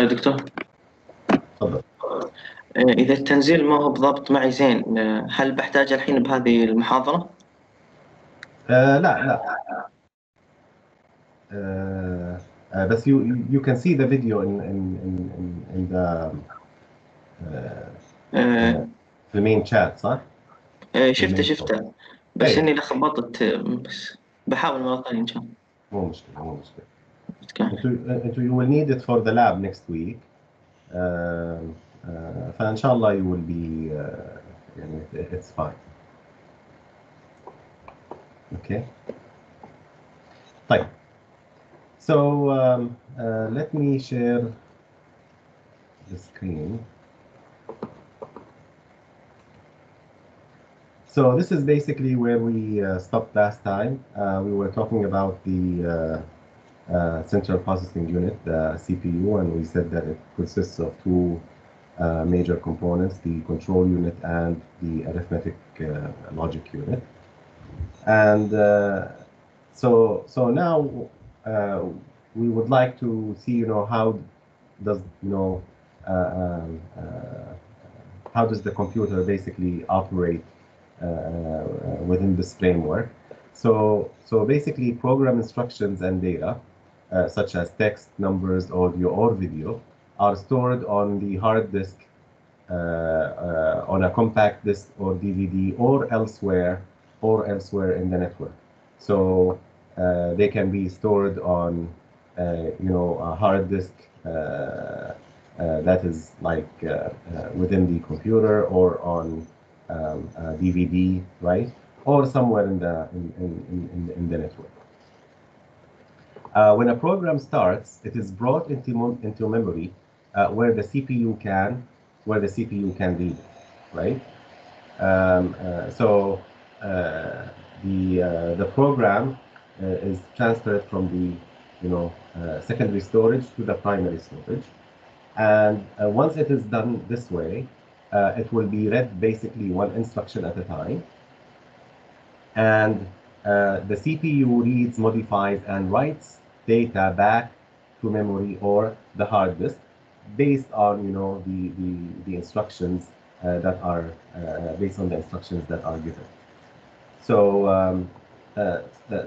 دكتور، تفضل. إذا التنزيل ما هو بضبط معي زين، هل بحتاج الحين بهذه المحاضرة؟ لا. بس you can see the video in the main chat صح؟ شفته بس أيه. إني لخبطت، بس بحاول مرة ثانية إن شاء الله. مو مشكلة. انتوا you will need it for the lab next week. فإن شاء الله you will be يعني it's fine. Okay. طيب. So let me share the screen. So this is basically where we stopped last time. We were talking about the central processing unit, the CPU, and we said that it consists of two major components, the control unit and the arithmetic logic unit. And so now we would like to see, how does, how does the computer basically operate within this framework. So basically program instructions and data, such as text, numbers, audio, or video, are stored on the hard disk, on a compact disk or DVD, or elsewhere in the network. So they can be stored on a hard disk that is like within the computer, or on DVD, right, or somewhere in the network. When a program starts, it is brought into memory where the CPU can read it, right? So the program is transferred from the secondary storage to the primary storage, and once it is done this way, it will be read basically one instruction at a time, and the CPU reads, modifies, and writes data back to memory or the hard disk based on the instructions that are given. So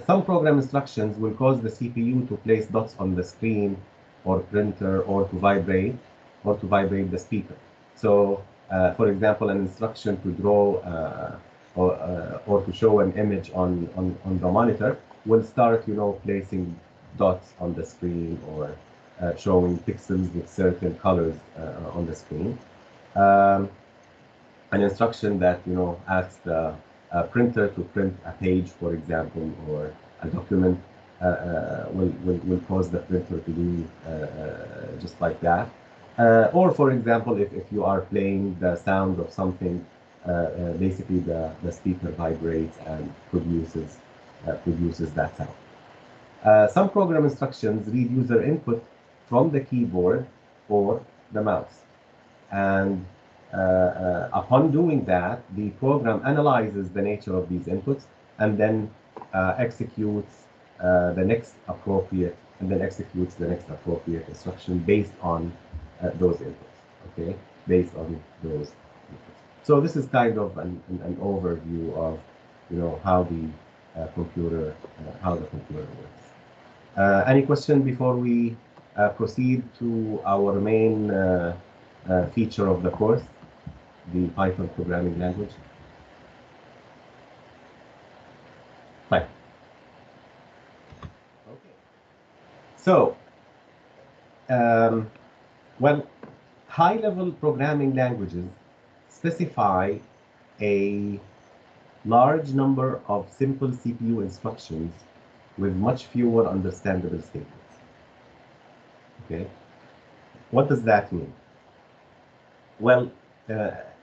some program instructions will cause the CPU to place dots on the screen or printer, or to vibrate the speaker. So for example, an instruction to draw or to show an image on the monitor will start placing dots on the screen, or showing pixels with certain colors on the screen. An instruction that asks the printer to print a page, for example, or a document, will cause the printer to do just like that. Or for example, if you are playing the sound of something, basically the speaker vibrates and produces that sound. Some program instructions read user input from the keyboard or the mouse, and upon doing that, the program analyzes the nature of these inputs and then executes the next appropriate instruction based on those inputs. Okay, based on those inputs. So this is kind of an overview of how the computer works. Any question before we proceed to our main feature of the course, the Python programming language? Right. Okay. So, well, high-level programming languages specify a large number of simple CPU instructions with much fewer understandable statements. Okay. What does that mean? Well,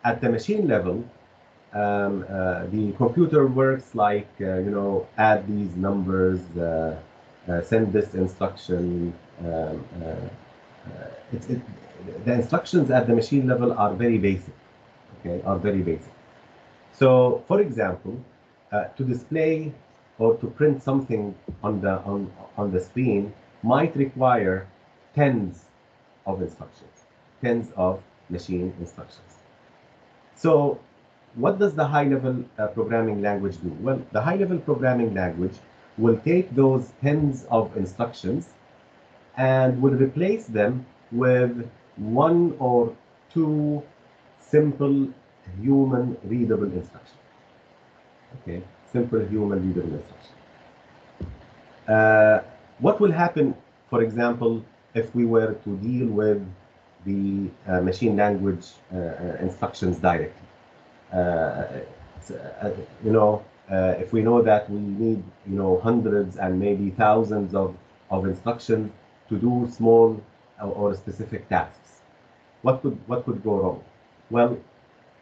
at the machine level, the computer works like, add these numbers, send this instruction. The instructions at the machine level are very basic. Okay, are very basic. So, for example, to display or to print something on the screen might require tens of instructions, tens of machine instructions. So what does the high-level programming language do? Well, the high-level programming language will take those tens of instructions and will replace them with one or two simple human readable instructions. Okay, simple human readable instructions. What will happen, for example, if we were to deal with the machine language instructions directly? Uh, you know, if we know that we need, hundreds and maybe thousands of instructions to do small or specific tasks, what could go wrong? Well,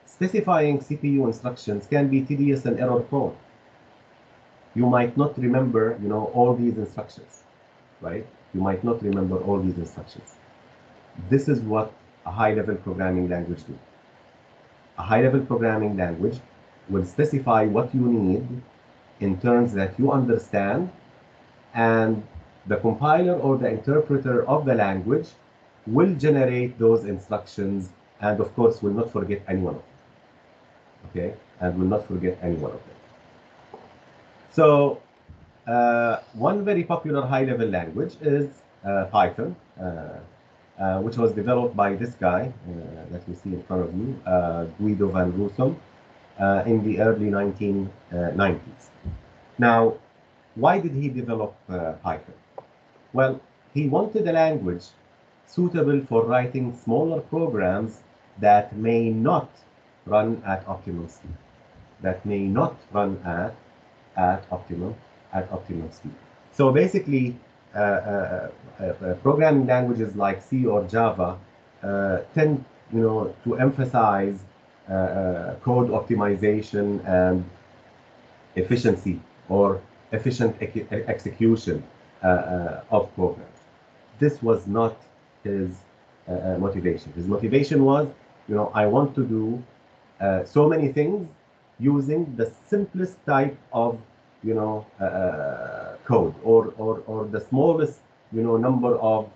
specifying CPU instructions can be tedious and error prone. You might not remember, all these instructions, right? You might not remember all these instructions. This is what a high-level programming language do. A high-level programming language will specify what you need in terms that you understand, and the compiler or the interpreter of the language will generate those instructions, and of course will not forget any one of them. Okay, and will not forget any one of them. So one very popular high-level language is Python, which was developed by this guy that you see in front of you, Guido van Rossum, in the early 1990s. Now, why did he develop Python? Well, he wanted a language suitable for writing smaller programs that may not run at optimal speed, that may not run at optimal speed. So basically, programming languages like C or Java tend, to emphasize code optimization and efficiency or efficient execution of programs. This was not his motivation. His motivation was, I want to do so many things using the simplest type of, code, or the smallest, number of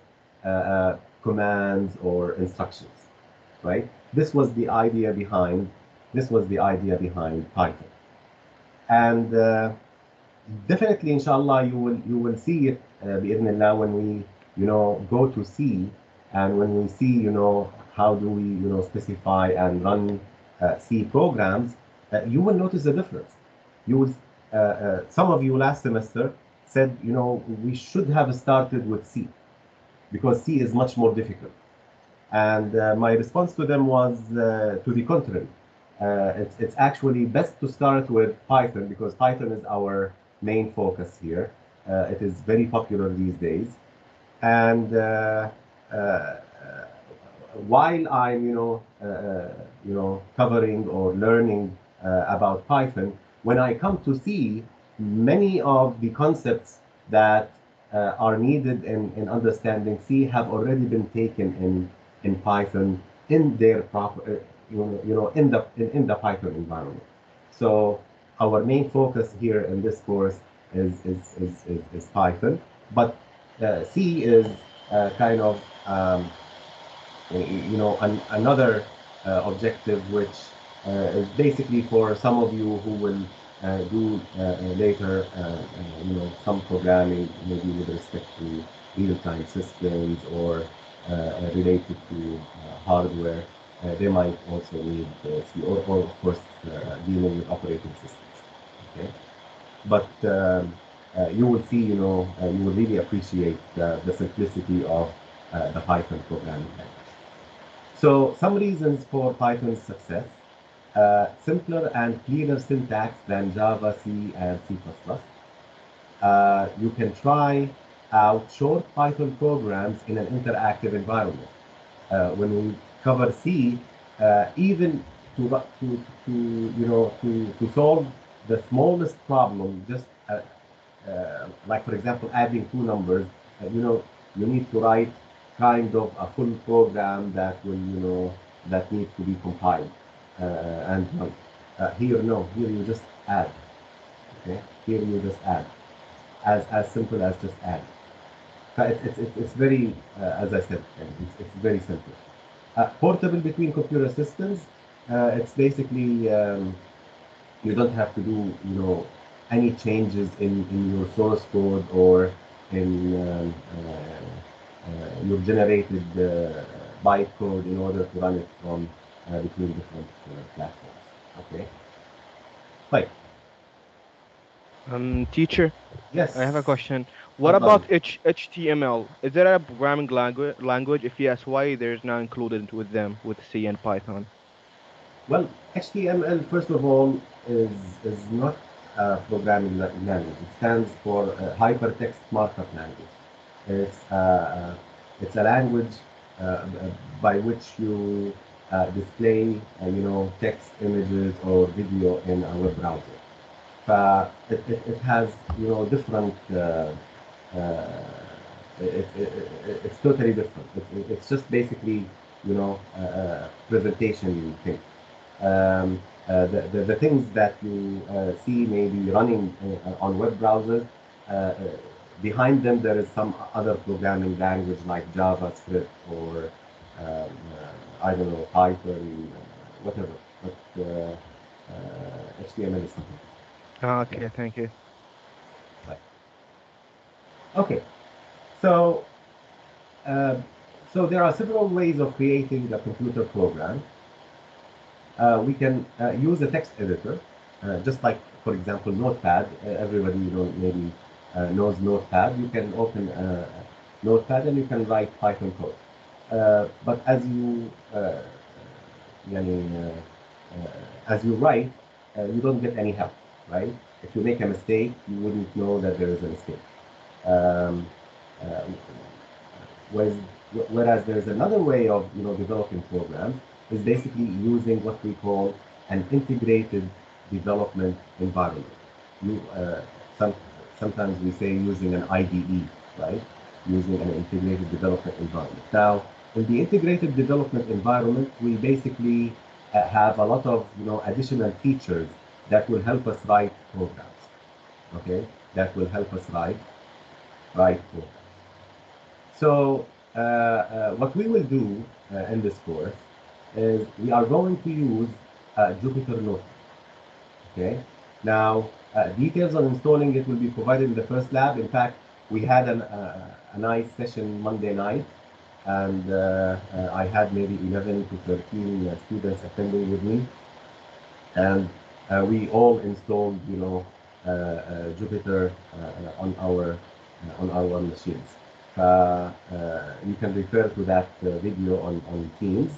commands or instructions, right? This was the idea behind Python. And definitely, inshallah, you will see it bi'idhnillah when we, go to C, and when we see, how do we, specify and run C programs, you will notice the difference. You will, some of you last semester said, we should have started with C because C is much more difficult. And my response to them was to the contrary. It's actually best to start with Python because Python is our main focus here. It is very popular these days. And while I'm, covering or learning about Python, when I come to C, many of the concepts that are needed in understanding C have already been taken in Python in their proper, in the Python environment. So our main focus here in this course is Python, but C is kind of another objective, which is basically for some of you who will do later, some programming, maybe with respect to real-time systems or related to hardware. They might also need C, or of course dealing with operating systems. Okay, but you will see, you will really appreciate the simplicity of the Python programming language. So some reasons for Python's success: simpler and cleaner syntax than Java, C, and C++. You can try out short Python programs in an interactive environment. When we cover C, even to solve the smallest problem, just like for example adding two numbers, you need to write kind of a full program that will, that needs to be compiled and run. Here, no, here you just add. Okay, here you just add, as simple as just add. It's very, as I said, it's very simple. Portable between computer systems. It's basically you don't have to do any changes in your source code or in your generated bytecode in order to run it from between different platforms. Okay. Right. Teacher, I Yes. have a question. What Fadal. about HTML? Is there a programming language? If yes, why there's not included with them with C and Python? Well, HTML, first of all, is not a programming language. It stands for Hypertext Markup Language. It's it's a language by which you display, text, images, or video in a web browser. It has, different. Uh, it's totally different. It's just basically, presentation thing. The things that you see maybe running on web browsers, behind them there is some other programming language like JavaScript or I don't know, Python, whatever. But HTML is something. Yeah. Okay, thank you. Right. Okay. So uh, so there are several ways of creating a computer program. We can use a text editor, just like, for example, Notepad. Everybody, maybe knows Notepad. You can open Notepad and you can write Python code. But يعني, as you write, you don't get any help, right? If you make a mistake, you wouldn't know that there is a mistake. Um, uh, Whereas, whereas there's another way of developing programs is basically using what we call an integrated development environment. You, some, Sometimes we say using an IDE, right? Using an integrated development environment. Now, in the integrated development environment, we basically have a lot of additional features that will help us write programs. Okay, that will help us write programs. So what we will do in this course is we are going to use Jupyter Notebook. Okay. Now details on installing it will be provided in the first lab. In fact, we had a nice session Monday night, and I had maybe 11 to 13 students attending with me, and we all installed, Jupyter on our machines. You can refer to that video on Teams.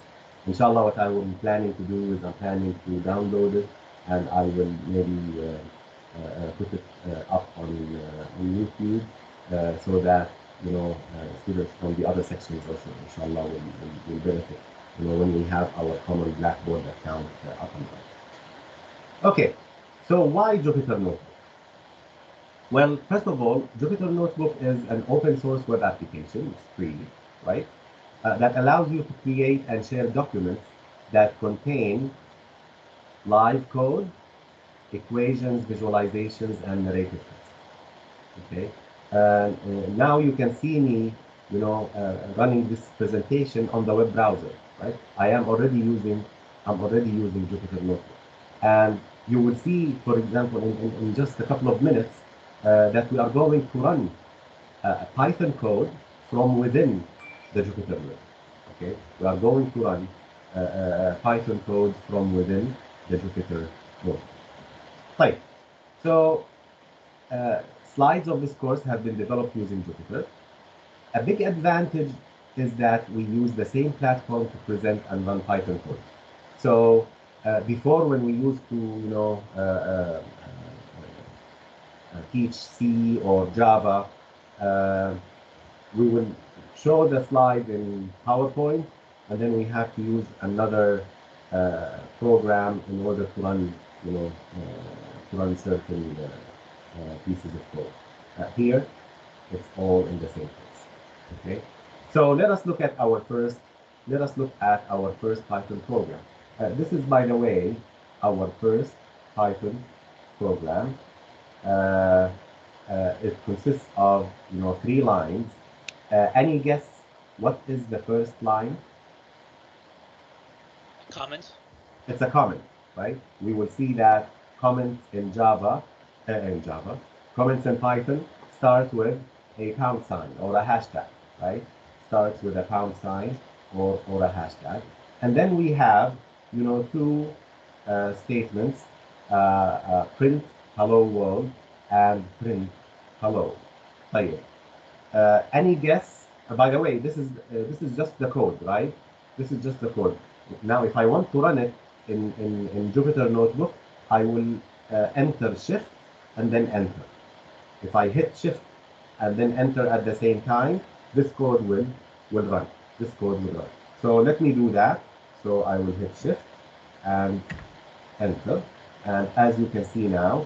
Inshallah, what I will be planning to do is I'm planning to download it, and I will maybe put it up on YouTube so that students from the other sections also, inshallah, will benefit. When we have our common Blackboard account up and running. Okay, so why Jupyter Notebook? Well, first of all, Jupyter Notebook is an open source web application. It's free, right? That allows you to create and share documents that contain live code, equations, visualizations, and narrative text. Okay. Now you can see me, running this presentation on the web browser, right? I'm already using Jupyter Notebook, and you will see, for example, in just a couple of minutes, that we are going to run Python code from within the Jupyter Notebook. Okay, we are going to run Python code from within the Jupyter Notebook. Right. So slides of this course have been developed using Jupyter. A big advantage is that we use the same platform to present and run Python code. So before, when we used to, teach C or Java, we will show the slide in PowerPoint, and then we have to use another program in order to run, certain pieces of code. Here, it's all in the same place. Okay. So let us look at our first Python program. This is, by the way, our first Python program. It consists of 3 lines, Any guess what is the first line? Comment. It's a comment, right? We will see that comments in comments in Python start with a pound sign or a hashtag, right? Starts with a pound sign or a hashtag. And then we have, two statements, print hello world and print hello. طيب. Any guess? By the way, this is just the code, right? This is just the code. Now, if I want to run it in Jupyter Notebook, I will enter Shift and then enter. If I hit Shift and then enter at the same time, this code will run. This code will run. So let me do that. So I will hit Shift and enter. And as you can see now,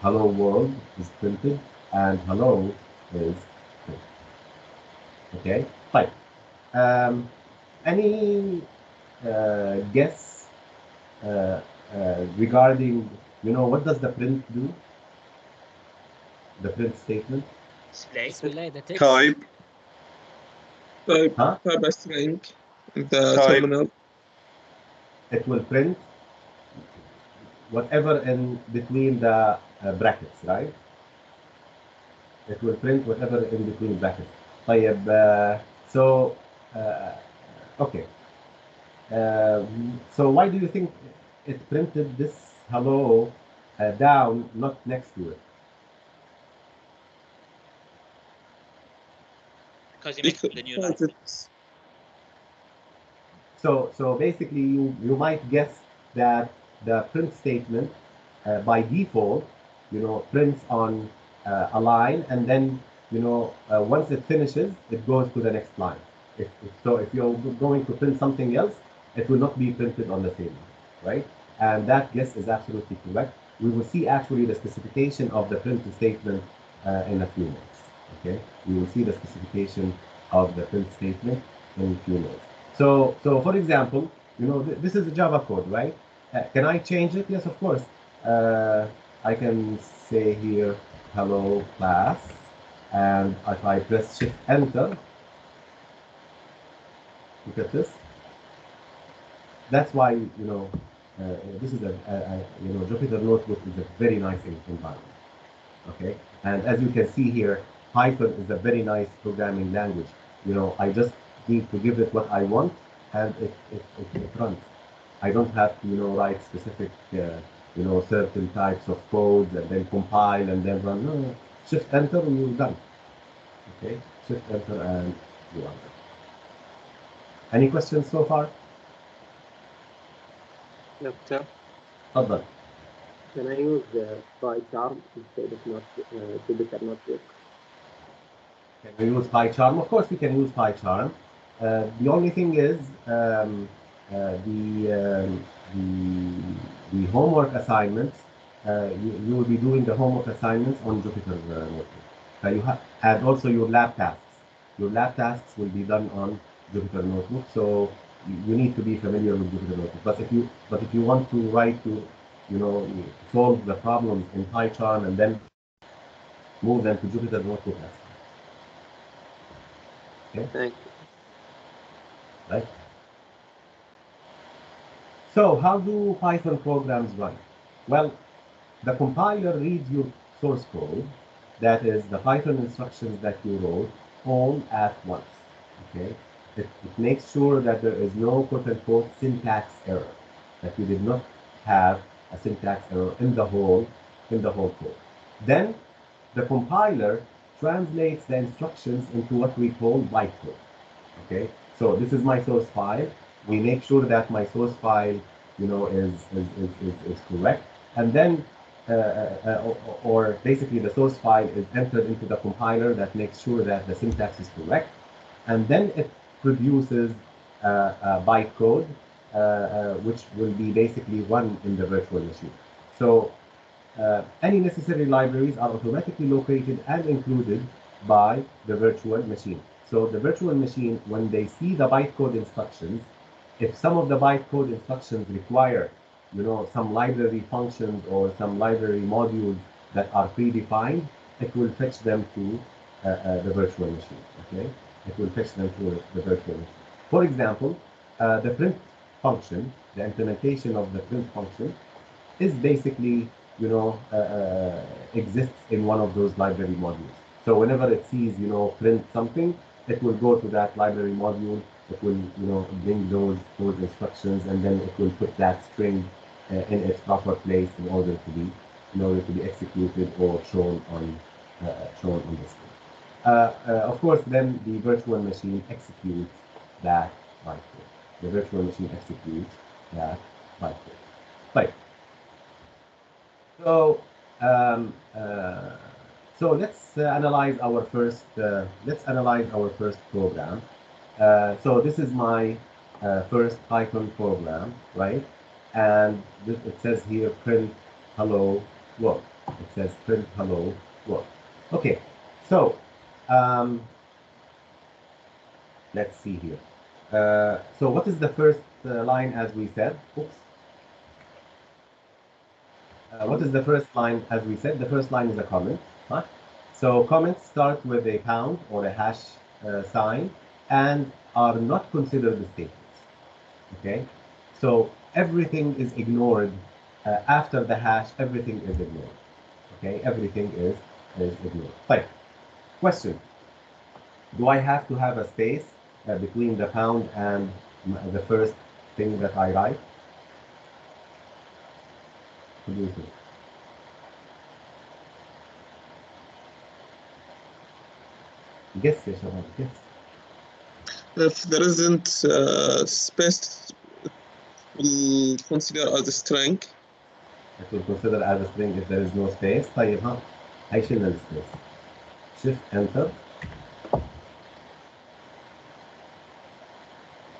hello world is printed and hello is printed. Okay, fine. Any guess regarding, what does the print do? The print statement? Display the text. Type Huh? a string in the Type. terminal. It will print whatever in between the brackets, right? It will print whatever in between brackets. طيب, so okay. So why do you think it printed this hello down, not next to it? Because you make the new line. So basically, you might guess that the print statement by default, prints on a line, and then once it finishes, it goes to the next line. If you're going to print something else, it will not be printed on the same line, right? And that guess is absolutely correct. We will see actually the specification of the print statement in a few minutes. Okay, we will see the specification of the print statement in a few minutes. So for example, this is a Java code, right? Can I change it? Yes, of course. I can say here, hello class, and if I press Shift Enter, look at this. That's why, this is Jupyter Notebook is a very nice environment. Okay, and as you can see here, Python is a very nice programming language. I just need to give it what I want, and it runs. I don't have to, write specific, certain types of codes and then compile and then run. No. Shift Enter and you're done. Okay, Shift Enter and you are done. Any questions so far? Doctor, تفضل. can I use PyCharm instead of Jupyter Notebook? Can we use PyCharm? Of course, we can use PyCharm. The only thing is the homework assignments. You will be doing the homework assignments on Jupyter Notebook. And also your lab tasks. Your lab tasks will be done on Jupyter Notebook. So you need to be familiar with Jupyter Notebook. But if you want to write solve the problems in PyCharm and then move them to Jupyter Notebook, that's fine. Okay. Thank you. Right. So how do Python programs run? Well, the compiler reads your source code, that is the Python instructions that you wrote, all at once. Okay. It makes sure that there is no quote-unquote syntax error, that you did not have a syntax error in the whole code. Then the compiler translates the instructions into what we call bytecode. Okay, so this is my source file. We make sure that my source file, is correct, and then, or basically the source file is entered into the compiler that makes sure that the syntax is correct, and then it produces a bytecode, which will be basically run in the virtual machine. So any necessary libraries are automatically located and included by the virtual machine. So the virtual machine, when they see the bytecode instructions, if some of the bytecode instructions require, some library functions or some library modules that are predefined, it will fetch them to the virtual machine. Okay, it will fetch them to the virtual machine. For example, the print function, the implementation of the print function, is basically, exists in one of those library modules. So whenever it sees, print something, it will go to that library module. It will, bring those instructions, and then it will put that string in its proper place in order to be executed or shown on the screen. Of course, then the virtual machine executes that bytecode. The virtual machine executes that bytecode. Right. So, um, uh, so let's analyze our first. Program. So this is my first Python program, right? And it says here print hello world. It says print hello world. Okay. So let's see here. So what is the first line as we said? Oops. What is the first line as we said? The first line is a comment. Huh? So comments start with a pound or a hash sign and are not considered statements. Okay? So everything is ignored after the hash. Everything is ignored. Okay? Everything is ignored. Right. Question. Do I have to have a space between the pound and the first thing that I write? What do you think? Guess, يا شباب, guess. If there isn't space, we'll consider as a string. It will consider as a string if there is no space. طيب ها هيشيلنا السبيس. Shift enter.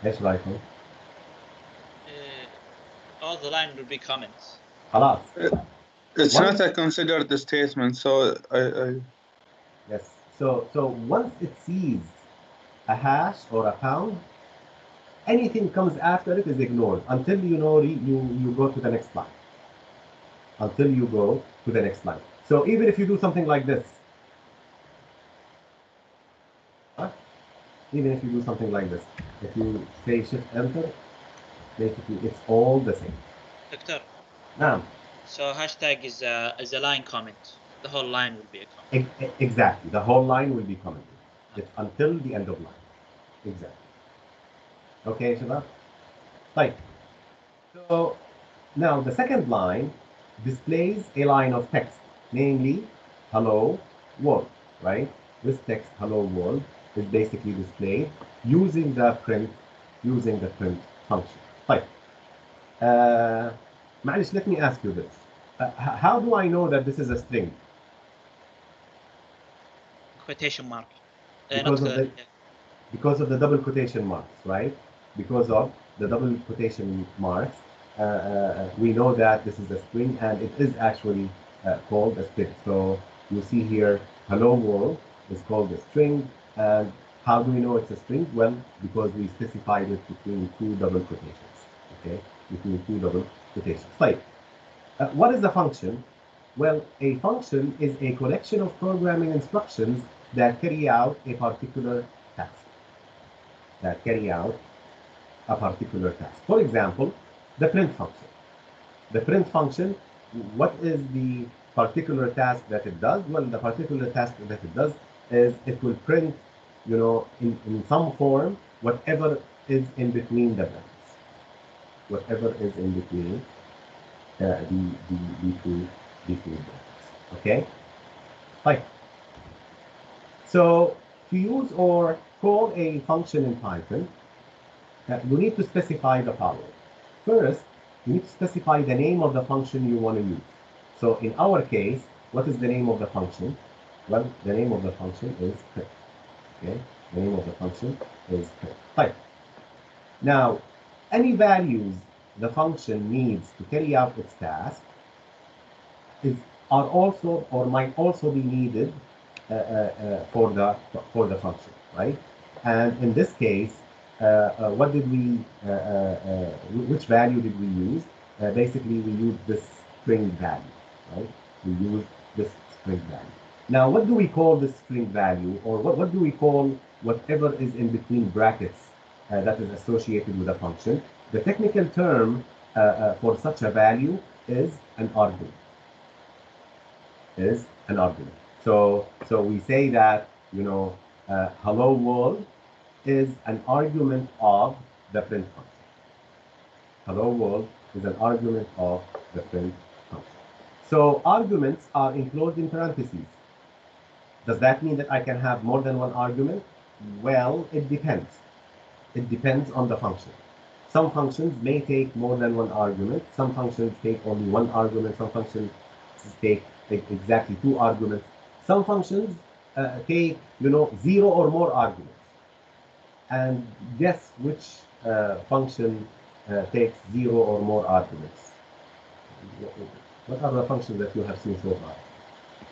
ايش رايكم؟ All the line will be comments. خلاص. It's Once- not a considered statement, so I Yes. So once it sees a hash or a pound, anything comes after it is ignored until you go to the next line. Until you go to the next line. So even if you do something like this, huh? Even if you do something like this, if you say shift enter, basically it's all the same. Doctor. Now, So hashtag is a line comment. The whole line will be a comment. Exactly. The whole line will be commented. It's until the end of line. Exactly. Okay, Shabab? Right. So now the second line displays a line of text, namely hello world, right? This text hello world is basically displayed using the print function. Right. معلش, let me ask you this. How do I know that this is a string? Quotation mark. Because of the double quotation marks, right? Because of the double quotation marks, we know that this is a string, and it is actually called a string. So you see here, hello world is called a string. And how do we know it's a string? Well, because we specified it between two double quotations. Okay, between two double quotations. Like, what is a function? Well, a function is a collection of programming instructions that carry out a particular task. For example, the print function. The print function, what is the particular task that it does? Well, the particular task that it does is it will print, in some form, whatever is in between the brackets. Whatever is in between the two brackets. Okay? Right. So to use or call a function in Python, you need to specify the following. First, you need to specify the name of the function you want to use. So in our case, what is the name of the function? Well, the name of the function is print. Okay, the name of the function is print. Right. Now, any values the function needs to carry out its task are also or might also be needed for the function, right? And in this case, what did we? Which value did we use? Basically, we used this string value, right? We used this string value. Now, what do we call this string value, or what do we call whatever is in between brackets that is associated with a function? The technical term for such a value is an argument. Is an argument. So we say that, you know, hello world is an argument of the print function. Hello world is an argument of the print function. So arguments are enclosed in parentheses. Does that mean that I can have more than one argument? Well, it depends. It depends on the function. Some functions may take more than one argument. Some functions take only one argument. Some functions take exactly two arguments. Some functions take, you know, 0 or more arguments. And guess which function takes 0 or more arguments? What are the functions that you have seen so far?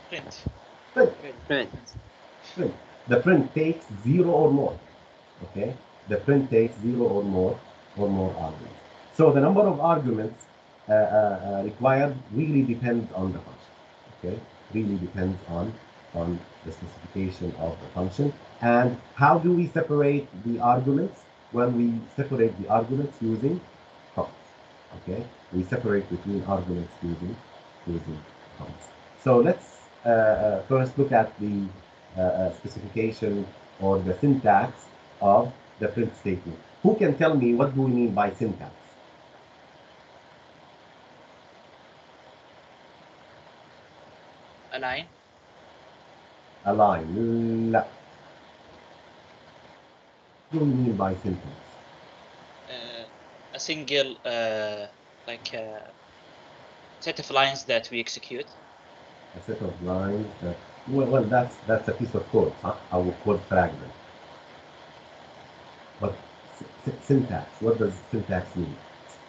Print. Print. Print. The print takes 0 or more. Okay, the print takes 0 or more arguments. So the number of arguments required really depends on the function. Okay, really depends on the specification of the function. And how do we separate the arguments? Well, we separate the arguments using commas. Okay, we separate between arguments using commas. So let's first look at the specification or the syntax of the print statement. Who can tell me what do we mean by syntax? A line. A line. لا. What do we mean by syntax? A single set of lines that we execute. A set of lines that, well, that's a piece of code, huh? Our code fragment. But syntax, what does syntax mean?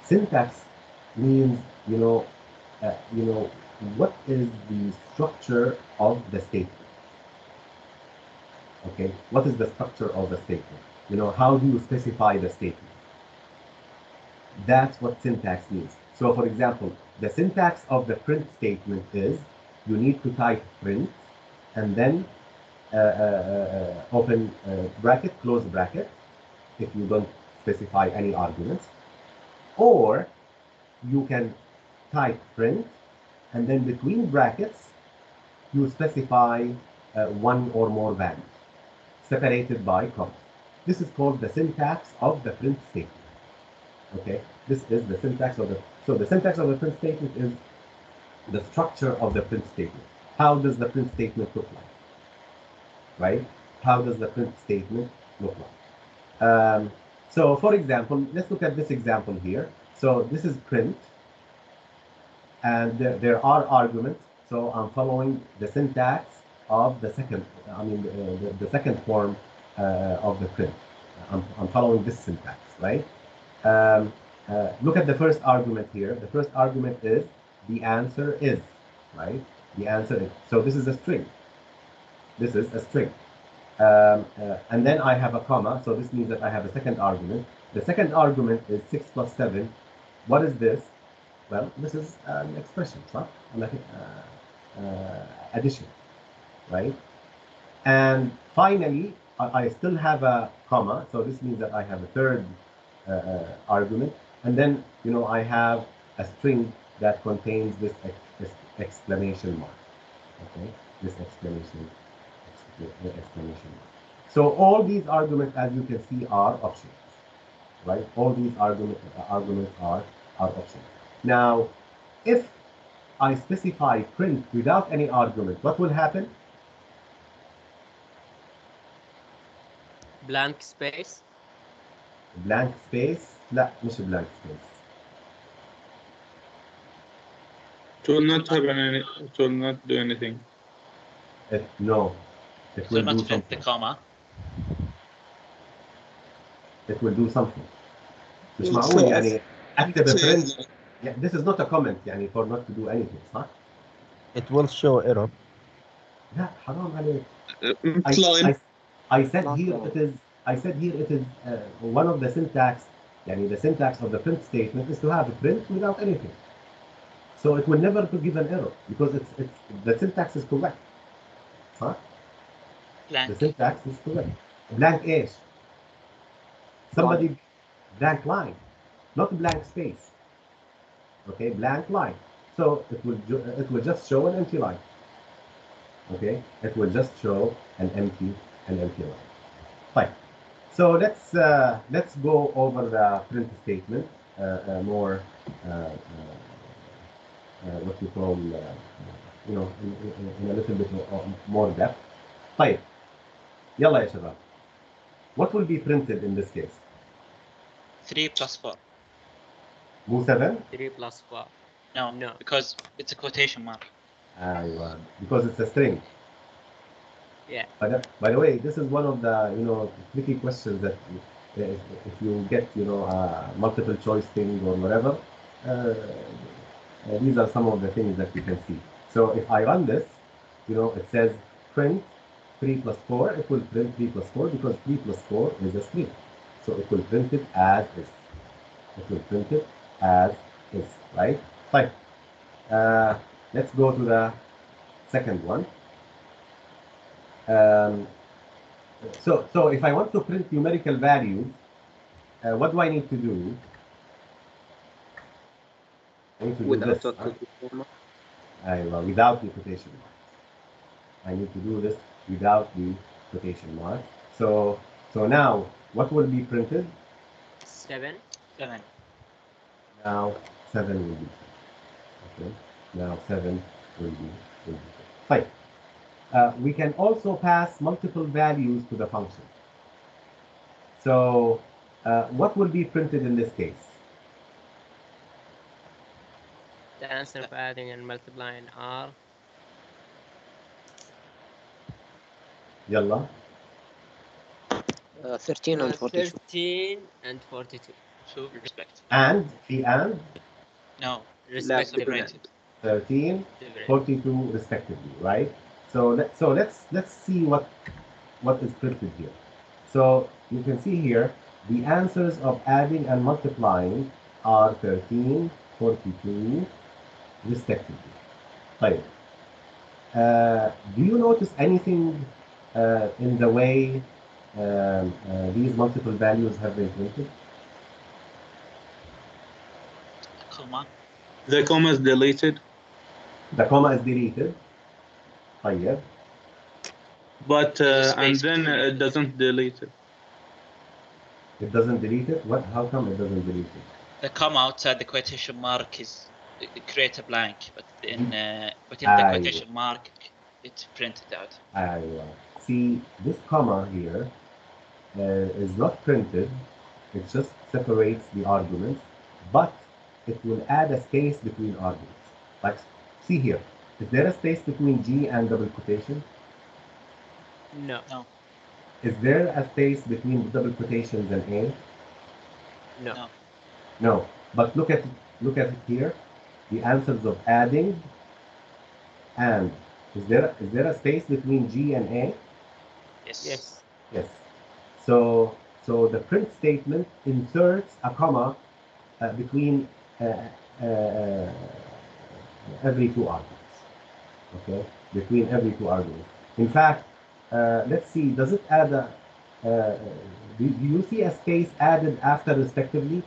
Syntax means, you know, what is the structure of the statement? Okay, what is the structure of the statement? You know, how do you specify the statement? That's what syntax means. So, for example, the syntax of the print statement is you need to type print and then open bracket, close bracket, if you don't specify any arguments, or you can type print and then between brackets you specify one or more values separated by commas. This is called the syntax of the print statement. Okay, this is the syntax of the, so the syntax of the print statement is the structure of the print statement. How does the print statement look like? Right? How does the print statement look like? So for example, let's look at this example here. So this is print, and there are arguments. So I'm following the syntax of the second, the second form of the print. I'm following this syntax, right? Look at the first argument here. The first argument is the answer is, right? The answer is. So this is a string. This is a string. And then I have a comma, so this means that I have a second argument. The second argument is 6 plus 7. What is this? Well, this is an expression, right? Addition, right? And finally, I still have a comma, so this means that I have a third argument. And then, you know, I have a string that contains this exclamation mark, okay? This exclamation mark. So all these arguments, as you can see, are options, right? All these arguments are options. Now, if I specify print without any argument, what will happen? Blank space. Blank space. لا مش blank space. It will not happen any. It will not do anything. No, it will do print the something. comma. It will do something. مش It's معقول so يعني اكتب it print. says, Yeah, this is not a comment يعني for not to do anything, صح؟ It will show error. لا حرام عليك. line. I said here it is. I said here it is one of the syntax. يعني the syntax of the print statement is to have a print without anything. So it will never give an error because it's the syntax is correct. صح؟ The blank. syntax is correct. Blank ايش؟ Somebody blank line, not blank space. Okay, blank line. So it will just show an empty line. Okay, it will just show an empty line. Fine. So let's go over the print statement more what you call you know in a little bit more depth. طيب يلا يا شباب. What will be printed in this case? 3 plus 4. مو 7? 3 plus 4. No, No. because it's a quotation mark. Because it's a string. Yeah. By the way, this is one of the tricky questions that if you get multiple choice thing or whatever, these are some of the things that you can see. So if I run this, it says print 3 plus 4. It will print 3 plus 4 because 3 plus 4 is a string. So it will print it as is. It will print it as is, right? Fine. Let's go to the second one. So if I want to print numerical values, what do I need to do? I need to do Without this. quotation mark. Without the quotation mark. I need to do this without the quotation mark. So now, what will be printed? 7. 7. Now 7 will be. Okay. Now 7 will be. Fine. We can also pass multiple values to the function. So what will be printed in this case? The answer of adding and multiplying are Yalla. 13 and 42. 13 and 42. 2 respectively. And No, Respectively. separated. 13, 42 respectively, right? So let's see what is printed here. So you can see here the answers of adding and multiplying are 13, 42 respectively. Right. Do you notice anything in the way these multiple values have been printed? Comma. The comma is deleted. The comma is deleted. طيب. But There's a and space then between. it doesn't delete it. It doesn't delete it? What? How come it doesn't delete it? The comma outside the quotation mark is create a blank, but in the quotation mark it's printed out. See, this comma here is not printed. It just separates the arguments, but it will add a space between arguments. Like, see here. Is there a space between G and double quotation? No. No. Is there a space between double quotations and A? No. No. No. But look at it here. The answers of adding and is there a space between G and A? Yes. Yes. Yes. So the print statement inserts a comma between every two arguments. Okay, between every two arguments. In fact, let's see. Does it add a? Do you see a space added after respectively?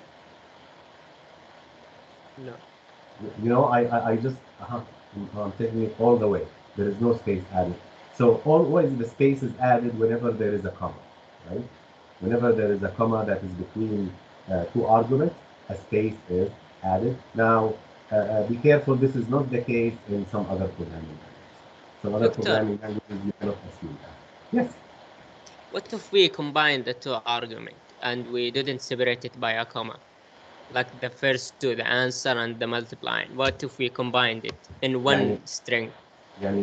No. I just I'm taking it all the way. There is no space added. So always the space is added whenever there is a comma, right? Whenever there is a comma that is between two arguments, a space is added. Now, be careful. This is not the case in some other programming languages. Some other programming languages you cannot assume that. Yes. What if we combine the two arguments and we didn't separate it by a comma? Like the first two, the answer and the multiplying. What if we combined it in one string? There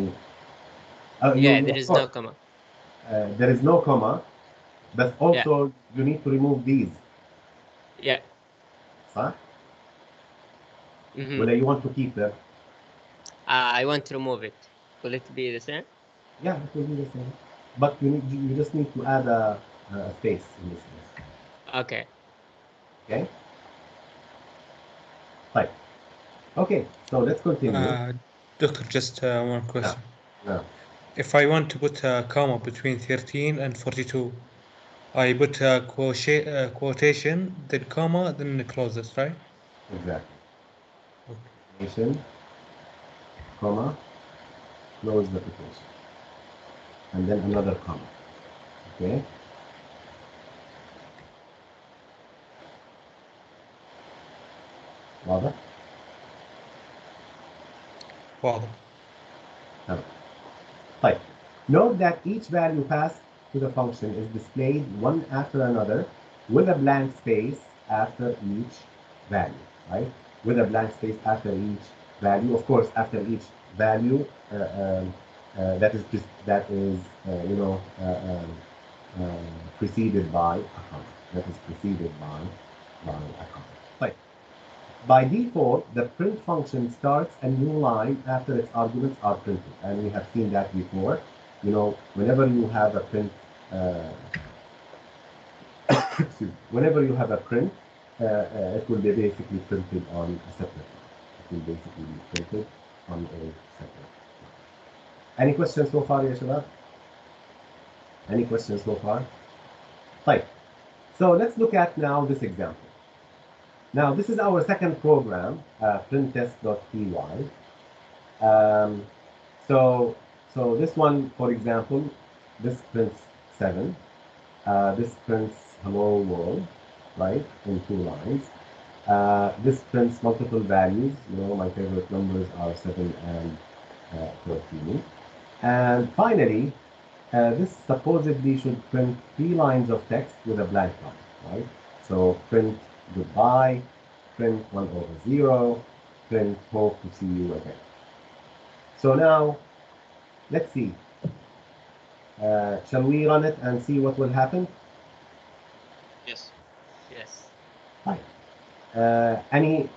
is no comma. There is no comma, but also you need to remove these. Yeah. صح? Well, you want to keep them? I want to remove it. Will it be the same? Yeah, it will be the same. But you just need to add a space in this case. Okay. Okay. Right. Okay. So let's continue. Doctor, just one question. Yeah. if I want to put a comma between 13 and 42, I put a quotation, then comma, then close this, right? Exactly. Okay. Quotation, comma, close the quotation, and then another comma. Okay. واضح؟ واضح. تمام. طيب. Note that each value passed to the function is displayed one after another with a blank space after each value, right? With a blank space after each value. Of course, after each value that is preceded by a comma. That is preceded by a comma. Right. By default, the print function starts a new line after its arguments are printed, and we have seen that before. You know, whenever you have a print, whenever you have a print, it will be basically printed on a separate line. It will basically be printed on a separate line. Any questions so far, ya shabab? Any questions so far? Right. So let's look at now this example. Now, this is our second program, printtest.py. So this one, for example, this prints 7. This prints hello world, right, in 2 lines. This prints multiple values. You know, my favorite numbers are 7 and 13. And finally, this supposedly should print 3 lines of text with a blank line, right? So print goodbye, print 1/0, print hope to see you again. So now, let's see. Shall we run it and see what will happen? Yes. Yes. Hi. Any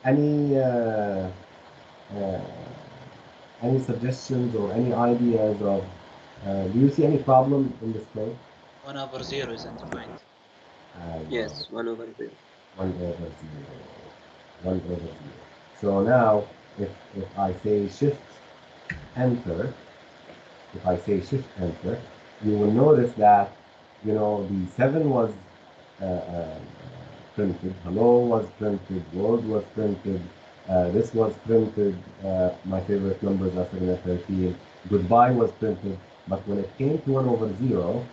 suggestions or any ideas of? Do you see any problem in this code? 1/0 is undefined. Yes, 1/0. 1/0. 1/0. So now, if I say shift enter, you will notice that, you know, the 7 was printed, hello was printed, world was printed, this was printed, my favorite numbers are 7 and 13, goodbye was printed, but when it came to 1/0,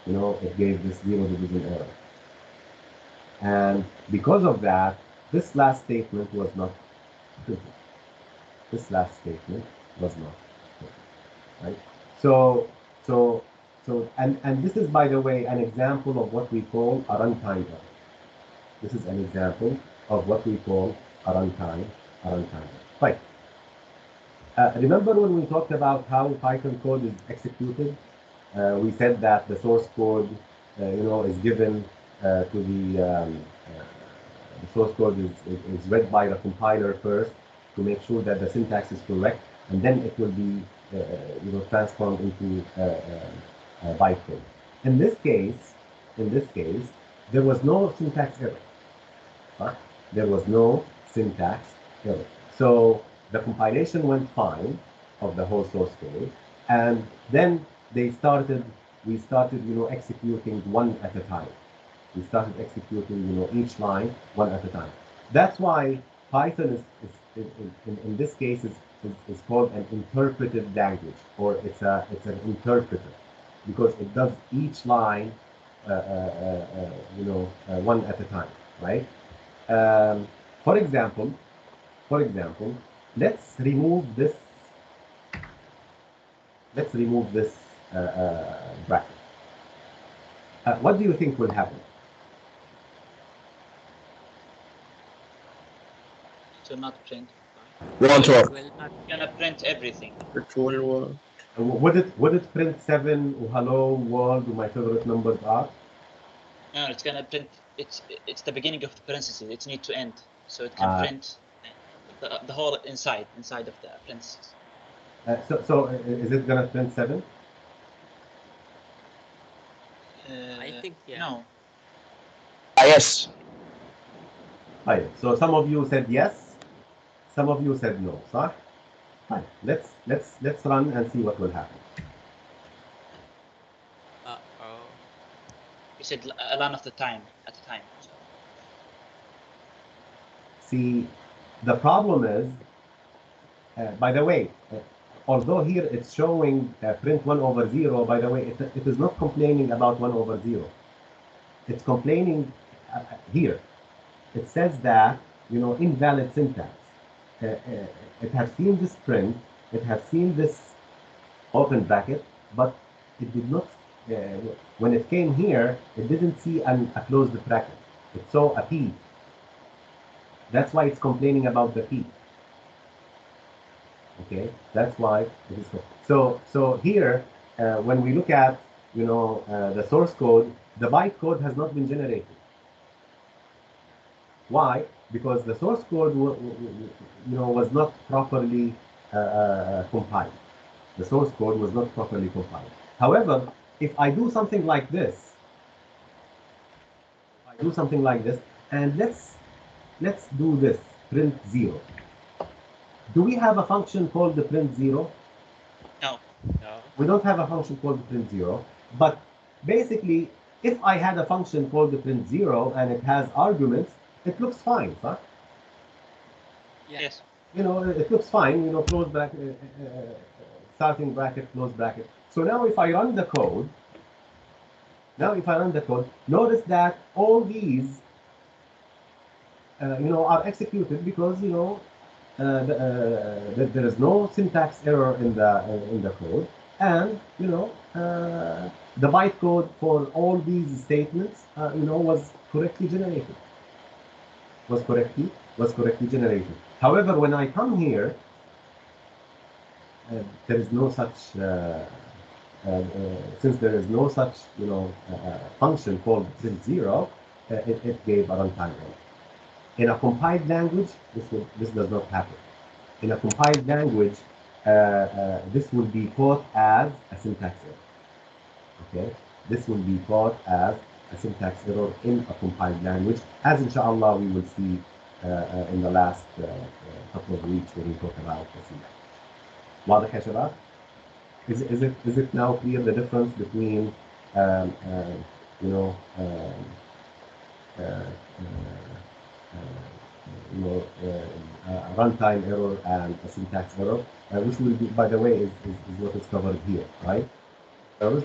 you know, it gave this 0 division error. And because of that, this last statement was not printed. This last statement was not printed, right? And this is, by the way, an example of what we call a runtime error. This is an example of what we call a runtime error. Right. Remember when we talked about how Python code is executed? We said that the source code, is given to the source code is read by the compiler first to make sure that the syntax is correct, and then it will be, transformed into bytecode. In this case, there was no syntax error. There was no syntax error. So the compilation went fine of the whole source code, and then we started, executing one at a time. We started executing, each line one at a time. That's why Python in this case is called an interpreted language, or it's an interpreter, because it does each line, one at a time, right? For example, let's remove this. Bracket. What do you think will happen? It will not print. Won't It work. will not. It's gonna print everything. It will work. Would it print 7 or hello world or my favorite numbers are? No, it's gonna print. It's the beginning of the parentheses. It needs to end, so it can print the whole inside of the parentheses. So is it gonna print 7? I think, yeah. No. Yes. Right. So some of you said yes, some of you said no. صح? Right. Let's run and see what will happen. You said a lot of the time at a time. So. See, the problem is, by the way, although here it's showing print 1 over 0, by the way, it is not complaining about 1 over 0. It's complaining here. It says that, you know, invalid syntax. It has seen this print, it has seen this open bracket, but it did not, when it came here, it didn't see a closed bracket. It saw a P. That's why it's complaining about the P. Okay, that's why it is so here when we look at, you know, the source code, the bytecode has not been generated. Why? Because the source code you know, was not properly compiled. The source code was not properly compiled. However, if I do something like this, and let's do this, print 0. Do we have a function called the print 0? No. We don't have a function called the print 0, but basically, if I had a function called the print 0 and it has arguments, it looks fine, huh? Yes. You know, it looks fine, you know, close bracket, starting bracket, close bracket. So now if I run the code, notice that all these, you know, are executed because, you know, there is no syntax error in the code, and, you know, the bytecode for all these statements, you know, was correctly generated. Was correctly generated. However, when I come here, there is no such since there is no such, you know, function called print 0, it gave a runtime error. In a compiled language, this does not happen. In a compiled language, this will be caught as a syntax error. Okay, this will be caught as a syntax error in a compiled language, as inshallah we will see in the last couple of weeks when we talk about the syntax. واضح يا شباب؟ Is it now clear the difference between you know runtime error and a syntax error, which will be, by the way, is what is covered here, right? Errors.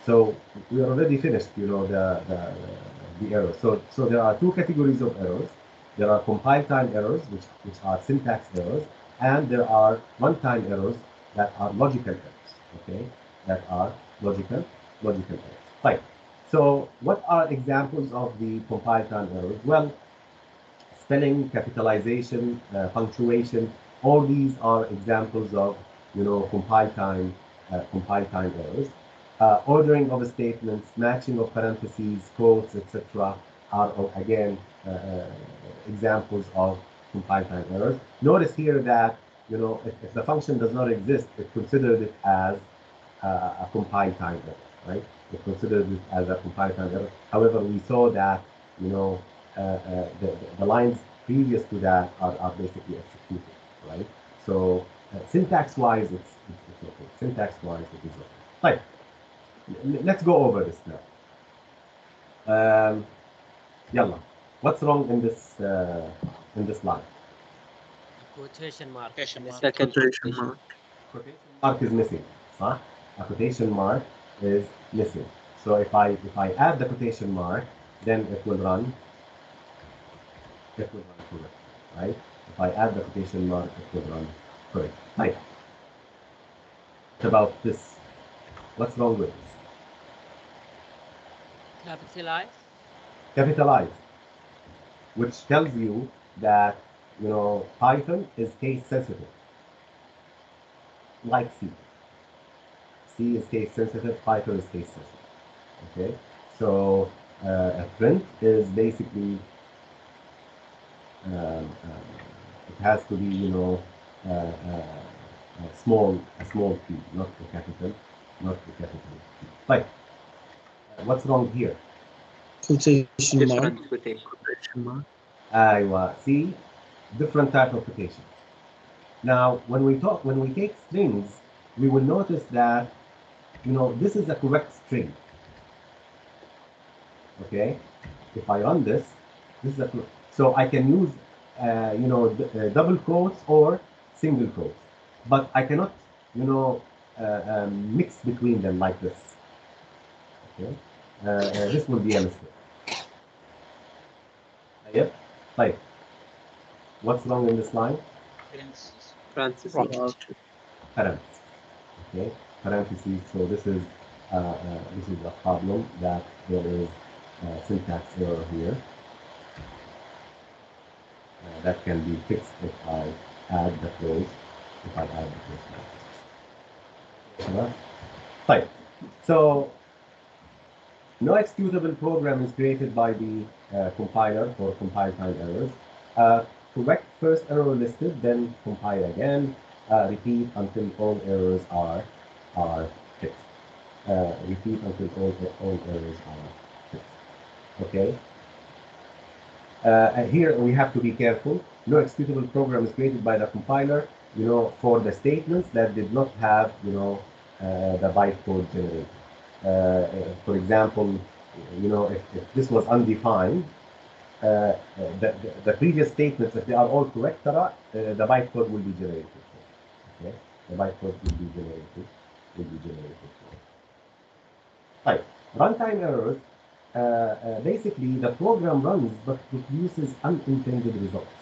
So we already finished, you know, the errors. So there are two categories of errors. There are compile time errors, which are syntax errors, and there are runtime errors that are logical errors. Okay, that are logical errors. Right. So what are examples of the compile time errors? Well, spelling, capitalization, punctuation, all these are examples of, you know, compile time errors. Ordering of statements, matching of parentheses, quotes, etc. are again examples of compile time errors. Notice here that, you know, if the function does not exist, it considers it as a compile time error, right? It considers it as a compile time error. However, we saw that, you know, the lines previous to that are basically executed, right? So syntax-wise, it's okay. Syntax-wise, it is okay. Right. Let's go over this now. Yalla. What's wrong in this line? Quotation mark. Quotation mark. Second quotation mark. Quotation mark is missing. Huh? A quotation mark is missing. So if I add the quotation mark, then it will run. It will run correct, right? If I add the quotation mark, it will run correct. Right. What about this? What's wrong with this? Capitalize. Capitalize, which tells you that, you know, Python is case sensitive, like C. C is case sensitive, Python is case sensitive. Okay, so a print is basically it has to be, you know, a small p, not a capital P. Right. What's wrong here? Quotation mark. Different quotation mark. See, different type of quotation. Now, when we take strings, we will notice that, you know, this is a correct string. Okay, if I run this, this is a so I can use you know double quotes or single quotes, but I cannot you know mix between them like this. Okay, this will be a mistake. Yep. Like, what's wrong in this line? Parentheses. Parentheses. Okay, parentheses. So this is a problem that there is syntax error here. That can be fixed if I add the close. If I add the close. Right. So no executable program is created by the compiler for compile time errors. Correct first error listed, then compile again. Repeat until all errors are fixed. Repeat until all errors are fixed. Okay. And here we have to be careful. No executable program is created by the compiler, you know, for the statements that did not have, you know, the bytecode generated. For example, you know, if this was undefined, the previous statements, if they are all correct, the bytecode will be generated. Okay, the bytecode will be generated. Right. Runtime errors. Basically, the program runs but produces unintended results.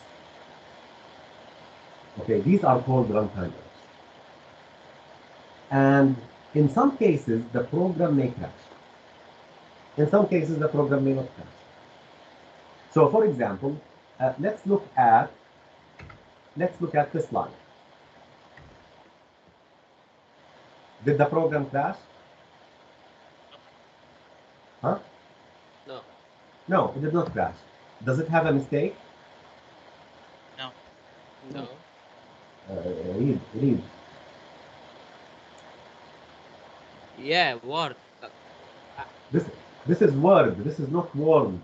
Okay, these are called runtime errors. And in some cases, the program may crash. In some cases, the program may not crash. So, for example, let's look at this line. Did the program crash? Huh? No. No, it did not crash. Does it have a mistake? No. No. Read. Yeah, word. This is word. This is not word.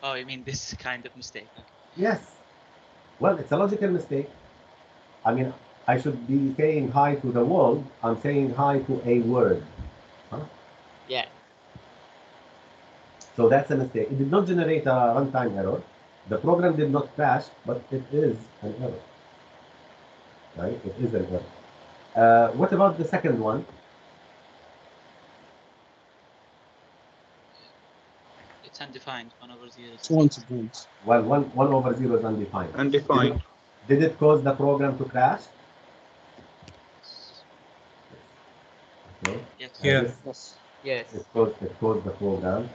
Oh, you mean this kind of mistake? Okay. Yes. Well, it's a logical mistake. I mean, I should be saying hi to the world. I'm saying hi to a word. Huh? Yeah. So that's a mistake. It did not generate a runtime error. The program did not crash, but it is an error. Right? It is an error. What about the second one? It's undefined. 1/0. It's one to print. Well, 1/0 is undefined. Undefined. Did it cause the program to crash? Okay. Yes. Yeah. Yes. It caused the program.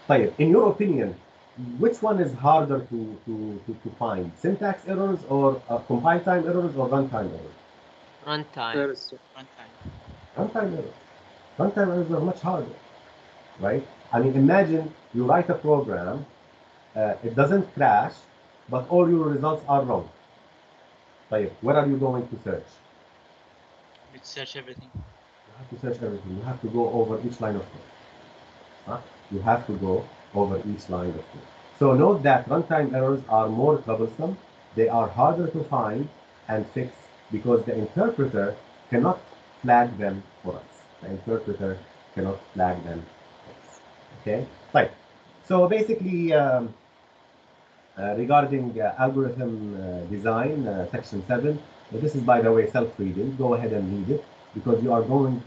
طيب, in your opinion, which one is harder to find? Syntax errors or compile time errors or runtime errors? Runtime. Runtime. Runtime errors. Runtime errors are much harder, right? I mean, imagine you write a program, it doesn't crash, but all your results are wrong. طيب, where are you going to search? You search everything. You have to search everything. You have to go over each line of code. Huh? You have to go over each line of code. So note that runtime errors are more troublesome. They are harder to find and fix because the interpreter cannot flag them for us. The interpreter cannot flag them for us. Okay? Right. So basically, regarding algorithm design, section 7, this is, by the way, self-reading. Go ahead and read it because you are going,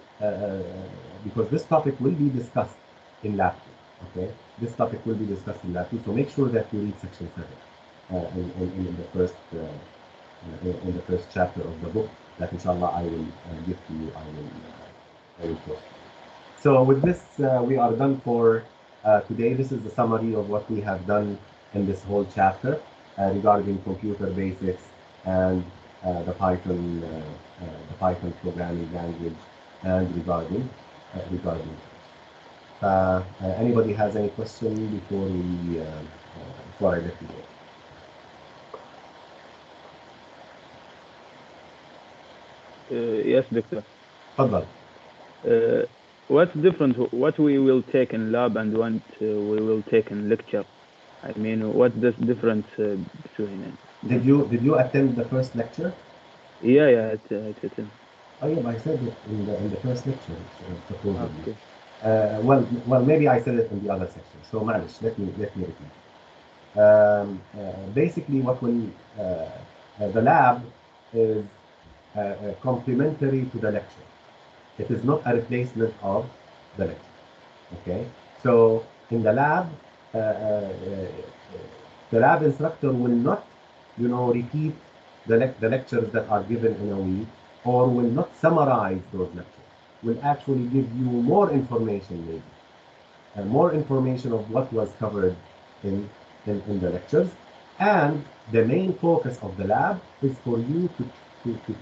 because this topic will be discussed in lab 2. Okay, this topic will be discussed in lab 2. So make sure that you read section 7 in the first chapter of the book that, inshallah, I will give to you. I will post. So with this, we are done for today. This is the summary of what we have done in this whole chapter regarding computer basics and the Python programming language and regarding. Anybody has any question before I let you go? Yes, Doctor. تفضل. What's different? What we will take in lab and what we will take in lecture? I mean, what's the difference between it? Did you attend the first lecture? Yeah, it's Oh yeah, I said it in the first lecture. Supposedly. okay. Well, maybe I said it in the other section. So معلش, let me repeat. Basically, what will the lab is complementary to the lecture. It is not a replacement of the lecture. Okay, so in the lab, the lab instructor will not, repeat the lectures that are given in a week, or will not summarize those lectures. Will actually give you more information, maybe, more information of what was covered in the lectures. And the main focus of the lab is for you to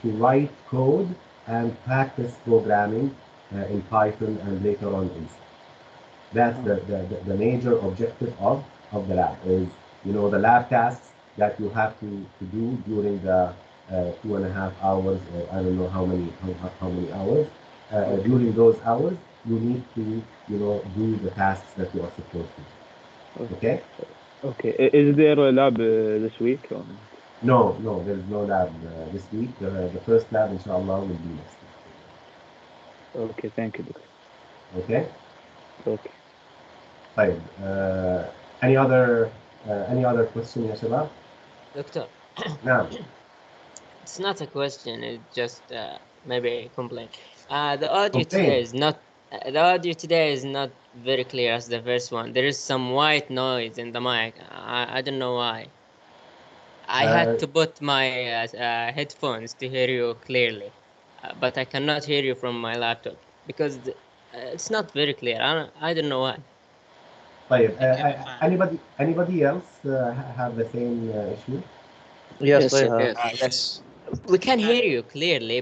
write code and practice programming in Python and later on in C. That's the major objective of the lab is, the lab tasks that you have to do during the 2.5 hours, or I don't know how many hours. During those hours, you need to, do the tasks that you are supposed to do. Okay? Okay. Is there a lab this week? Or? No, there is no lab this week. The first lab, inshallah, will be next week. Okay, thank you, Doctor. Okay? Okay. طيب. Any other question يا شباب؟ Doctor. نعم. It's not a question. It's just maybe a complaint. The audio Complaint. today is not. The audio today is not very clear as the first one. There is some white noise in the mic. I don't know why. I had to put my headphones to hear you clearly, but I cannot hear you from my laptop because it's not very clear. I don't know why. طيب. Anybody else have the same issue? Yes, Yes, we sir. have. Yes. We can hear you clearly,